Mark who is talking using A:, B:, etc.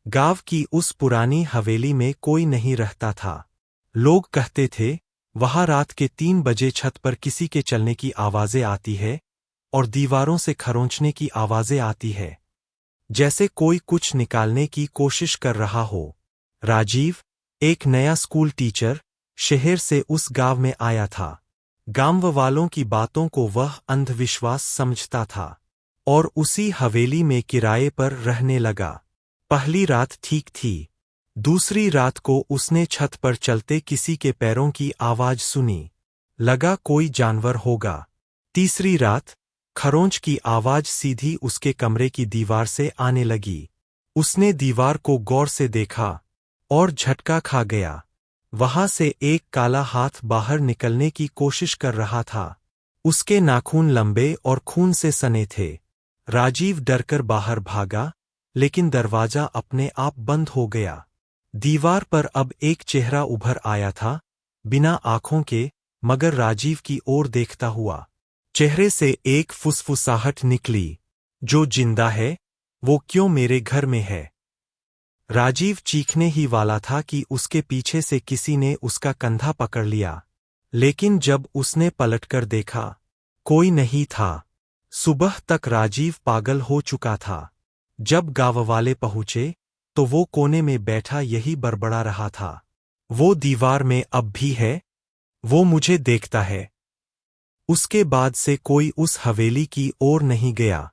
A: गांव की उस पुरानी हवेली में कोई नहीं रहता था। लोग कहते थे, वहां रात के 3 बजे छत पर किसी के चलने की आवाजें आती है और दीवारों से खरोंचने की आवाजें आती है, जैसे कोई कुछ निकालने की कोशिश कर रहा हो। राजीव, एक नया स्कूल टीचर, शहर से उस गांव में आया था। गांव वालों की बातों को वह अंधविश्वास समझता था और उसी हवेली में किराए पर रहने लगा। पहली रात ठीक थी। दूसरी रात को उसने छत पर चलते किसी के पैरों की आवाज सुनी। लगा कोई जानवर होगा। तीसरी रात खरोंच की आवाज सीधी उसके कमरे की दीवार से आने लगी। उसने दीवार को गौर से देखा और झटका खा गया। वहां से एक काला हाथ बाहर निकलने की कोशिश कर रहा था। उसके नाखून लंबे और खून से सने थे। राजीव डरकर बाहर भागा, लेकिन दरवाजा अपने आप बंद हो गया। दीवार पर अब एक चेहरा उभर आया था, बिना आंखों के, मगर राजीव की ओर देखता हुआ। चेहरे से एक फुसफुसाहट निकली, जो जिंदा है, वो क्यों मेरे घर में है? राजीव चीखने ही वाला था कि उसके पीछे से किसी ने उसका कंधा पकड़ लिया, लेकिन जब उसने पलटकर देखा, कोई नहीं था। सुबह तक राजीव पागल हो चुका था। जब गांव वाले पहुंचे, तो वो कोने में बैठा यही बड़बड़ा रहा था, वो दीवार में अब भी है, वो मुझे देखता है। उसके बाद से कोई उस हवेली की ओर नहीं गया।